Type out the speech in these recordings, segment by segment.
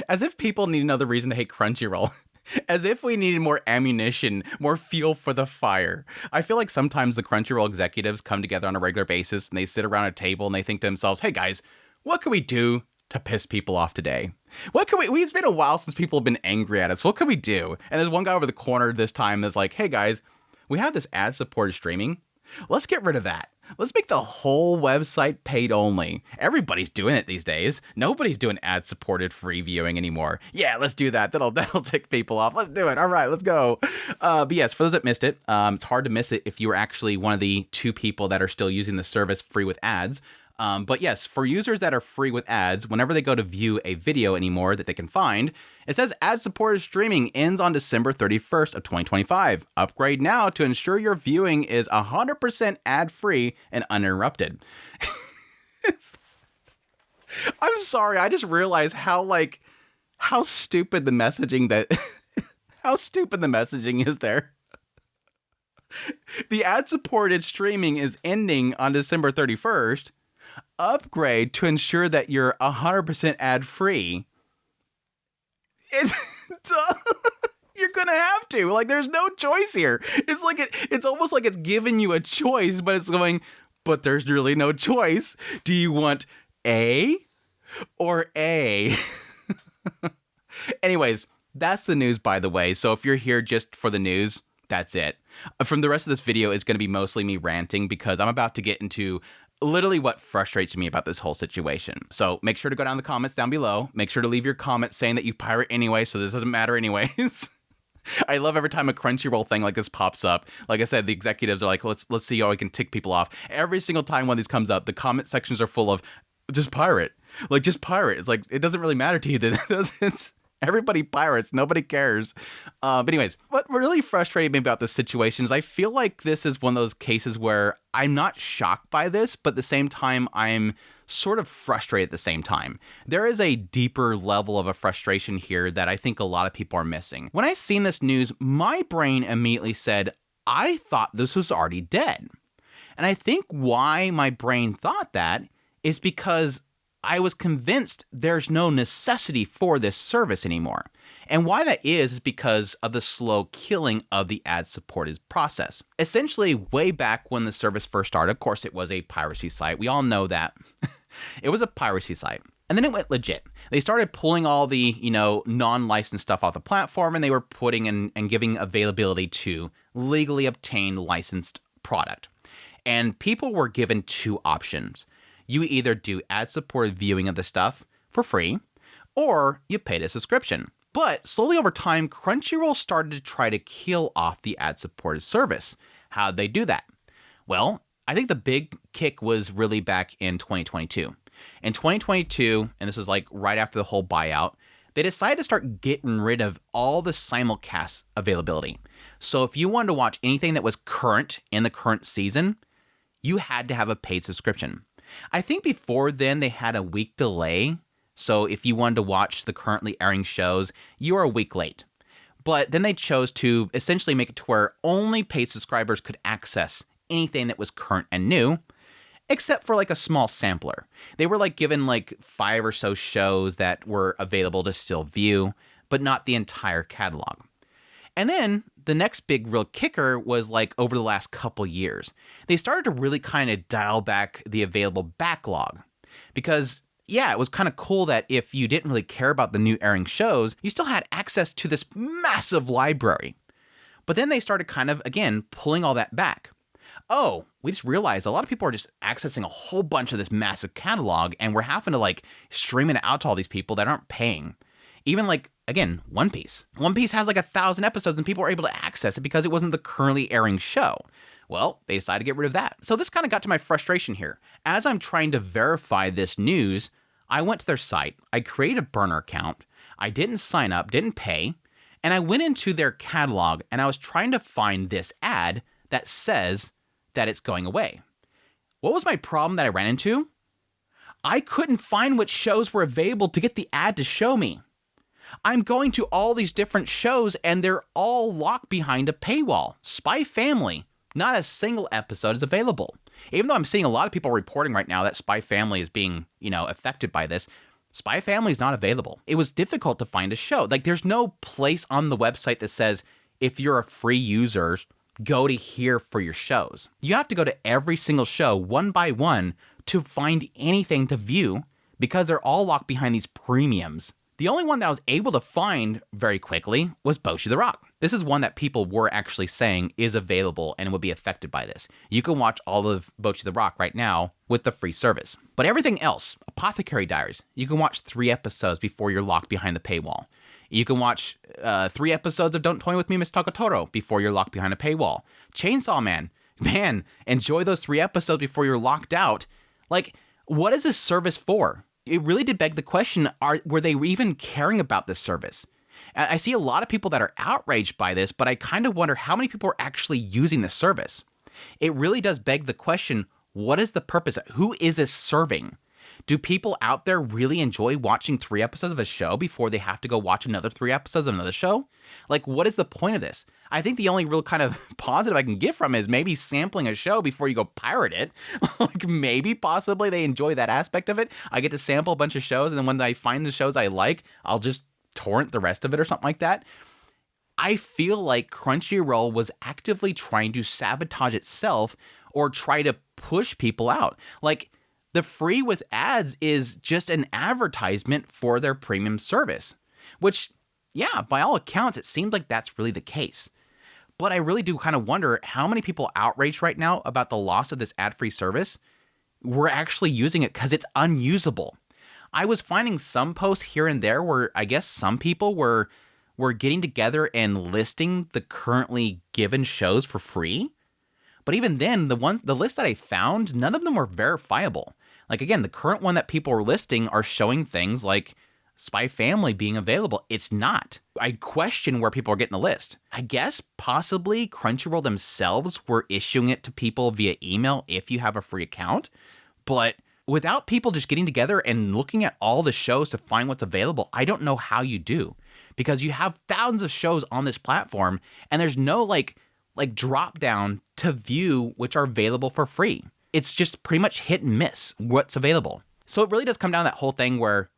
As if people need another reason to hate Crunchyroll. As if we needed more ammunition, more fuel for the fire. I feel like sometimes the Crunchyroll executives come together on a regular basis and they sit around a table and they think to themselves, hey guys, what can we do to piss people off today? What can we, it's been a while since people have been angry at us. What can we do? And there's one guy over the corner this time that's like, hey guys, we have this ad-supported streaming. Let's get rid of that. Let's make the whole website paid only. Everybody's doing it these days. Nobody's doing ad-supported free viewing anymore. Yeah, let's do that. That'll tick people off. Let's do it. All right, let's go. But yes, for those that missed it, it's hard to miss it if you were actually one of the 2 people that are still using the service free with ads. But yes, for users that are free with ads, whenever they go to view a video anymore that they can find, it says ad-supported streaming ends on December 31st of 2025. Upgrade now to ensure your viewing is 100% ad-free and uninterrupted. I'm sorry, I just realized how stupid the messaging how stupid the messaging is there. The ad-supported streaming is ending on December 31st. Upgrade to ensure that you're 100% ad-free. It's you're gonna have to. Like, there's no choice here. It's like it's almost like it's giving you a choice, but it's going, but there's really no choice. Do you want A or A? Anyways, that's the news, by the way. So if you're here just for the news, that's it. From the rest of this video is going to be mostly me ranting because I'm about to get into literally what frustrates me about this whole situation. So make sure to go down in the comments down below. Make sure to leave your comments saying that you pirate anyway, so this doesn't matter anyways. I love every time a Crunchyroll thing like this pops up. Like I said, the executives are like, let's see how we can tick people off. Every single time one of these comes up, the comment sections are full of just pirate. Like, just pirate. It's like, it doesn't really matter to you that it's everybody pirates. Nobody cares. But anyways, what really frustrated me about this situation is I feel like this is one of those cases where I'm not shocked by this, but at the same time, I'm sort of frustrated at the same time. There is a deeper level of a frustration here that I think a lot of people are missing. When I seen this news, my brain immediately said, I thought this was already dead. And I think why my brain thought that is because I was convinced there's no necessity for this service anymore. And why that is because of the slow killing of the ad-supported process. Essentially, way back when the service first started, of course, it was a piracy site. We all know that. It was a piracy site. And then it went legit. They started pulling all the, non-licensed stuff off the platform, and they were putting in and giving availability to legally obtained licensed product. And people were given 2 options. You either do ad-supported viewing of the stuff for free, or you paid a subscription. But slowly over time, Crunchyroll started to try to kill off the ad-supported service. How'd they do that? Well, I think the big kick was really back in 2022. In 2022, and this was like right after the whole buyout, they decided to start getting rid of all the simulcast availability. So if you wanted to watch anything that was current in the current season, you had to have a paid subscription. I think before then they had a week delay, so if you wanted to watch the currently airing shows, you were a week late. But then they chose to essentially make it to where only paid subscribers could access anything that was current and new, except for like a small sampler. They were like given like 5 or so shows that were available to still view, but not the entire catalog. And then the next big real kicker was like over the last couple years. They started to really kind of dial back the available backlog. Because, yeah, it was kind of cool that if you didn't really care about the new airing shows, you still had access to this massive library. But then they started kind of, again, pulling all that back. Oh, we just realized a lot of people are just accessing a whole bunch of this massive catalog, and we're having to like stream it out to all these people that aren't paying. Even like, again, One Piece. One Piece has like 1,000 episodes and people are able to access it because it wasn't the currently airing show. Well, they decided to get rid of that. So this kind of got to my frustration here. As I'm trying to verify this news, I went to their site, I created a burner account, I didn't sign up, didn't pay, and I went into their catalog and I was trying to find this ad that says that it's going away. What was my problem that I ran into? I couldn't find what shows were available to get the ad to show me. I'm going to all these different shows and they're all locked behind a paywall. Spy Family, not a single episode is available. Even though I'm seeing a lot of people reporting right now that Spy Family is being, affected by this, Spy Family is not available. It was difficult to find a show. Like, there's no place on the website that says, if you're a free user, go to here for your shows. You have to go to every single show one by one to find anything to view because they're all locked behind these premiums. The only one that I was able to find very quickly was Bocchi the Rock. This is one that people were actually saying is available and would be affected by this. You can watch all of Bocchi the Rock right now with the free service. But everything else, Apothecary Diaries, you can watch 3 episodes before you're locked behind the paywall. You can watch 3 episodes of Don't Toy With Me, Miss Takotoro before you're locked behind a paywall. Chainsaw Man, enjoy those 3 episodes before you're locked out. Like, what is this service for? It really did beg the question, were they even caring about this service? I see a lot of people that are outraged by this, but I kind of wonder how many people are actually using this service. It really does beg the question, what is the purpose? Who is this serving? Do people out there really enjoy watching 3 episodes of a show before they have to go watch another 3 episodes of another show? Like, what is the point of this? I think the only real kind of positive I can get from it is maybe sampling a show before you go pirate it. Like, maybe, possibly, they enjoy that aspect of it. I get to sample a bunch of shows, and then when I find the shows I like, I'll just torrent the rest of it or something like that. I feel like Crunchyroll was actively trying to sabotage itself or try to push people out. Like, the free with ads is just an advertisement for their premium service, which, yeah, by all accounts, it seems like that's really the case. But I really do kind of wonder how many people outraged right now about the loss of this ad-free service were actually using it because it's unusable. I was finding some posts here and there where I guess some people were getting together and listing the currently given shows for free. But even then, the list that I found, none of them were verifiable. Like, again, the current one that people are listing are showing things like Spy Family being available. It's not. I question where people are getting the list. I guess possibly Crunchyroll themselves were issuing it to people via email if you have a free account. But without people just getting together and looking at all the shows to find what's available, I don't know how you do. Because you have thousands of shows on this platform, and there's no like drop down to view which are available for free. It's just pretty much hit and miss what's available. So it really does come down to that whole thing where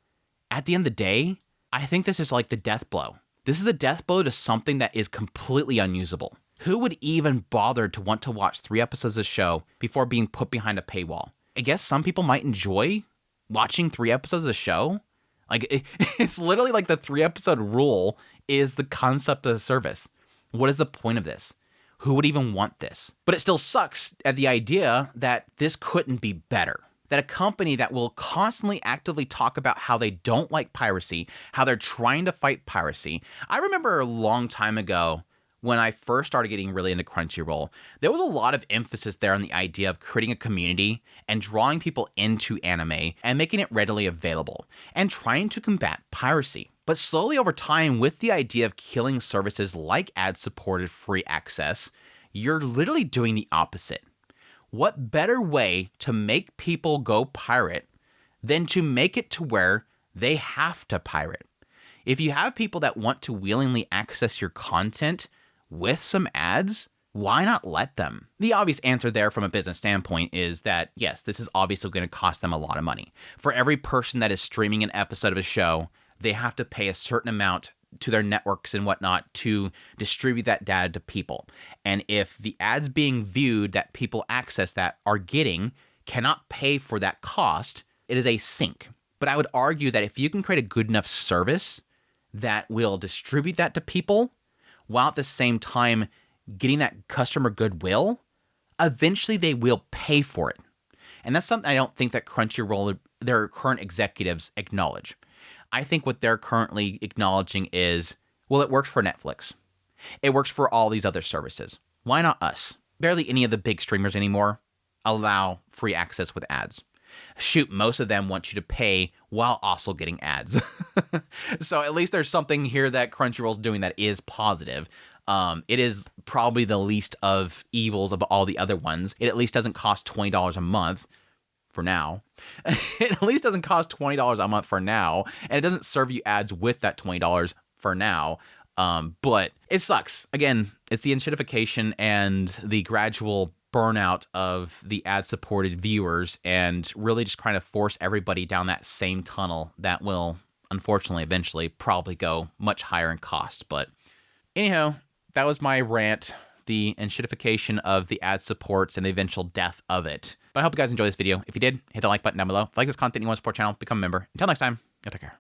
at the end of the day, I think this is like the death blow. This is the death blow to something that is completely unusable. Who would even bother to want to watch 3 episodes of a show before being put behind a paywall? I guess some people might enjoy watching 3 episodes of a show. Like, it's literally like the 3 episode rule is the concept of the service. What is the point of this? Who would even want this? But it still sucks at the idea that this couldn't be better. That a company that will constantly actively talk about how they don't like piracy, how they're trying to fight piracy. I remember a long time ago when I first started getting really into Crunchyroll, there was a lot of emphasis there on the idea of creating a community and drawing people into anime and making it readily available and trying to combat piracy. But slowly over time, with the idea of killing services like ad-supported free access, you're literally doing the opposite. What better way to make people go pirate than to make it to where they have to pirate? If you have people that want to willingly access your content with some ads, why not let them? The obvious answer there from a business standpoint is that, yes, this is obviously going to cost them a lot of money. For every person that is streaming an episode of a show, they have to pay a certain amount to their networks and whatnot to distribute that data to people. And if the ads being viewed that people access that are getting cannot pay for that cost, it is a sink. But I would argue that if you can create a good enough service that will distribute that to people, while at the same time getting that customer goodwill, eventually they will pay for it. And that's something I don't think that Crunchyroll, their current executives, acknowledge. I think what they're currently acknowledging is, well, it works for Netflix. It works for all these other services. Why not us? Barely any of the big streamers anymore allow free access with ads. Shoot, most of them want you to pay while also getting ads. So at least there's something here that Crunchyroll's doing that is positive. It is probably the least of evils of all the other ones. It at least doesn't cost $20 a month for now. It at least doesn't cost $20 a month for now. And it doesn't serve you ads with that $20 for now. But it sucks. Again, it's the enshittification and the gradual burnout of the ad-supported viewers and really just kind of force everybody down that same tunnel that will, unfortunately, eventually probably go much higher in cost. But anyhow, that was my rant, the enshittification of the ad supports and the eventual death of it. But I hope you guys enjoyed this video. If you did, hit the like button down below. If you like this content and you want to support the channel, become a member. Until next time, y'all take care.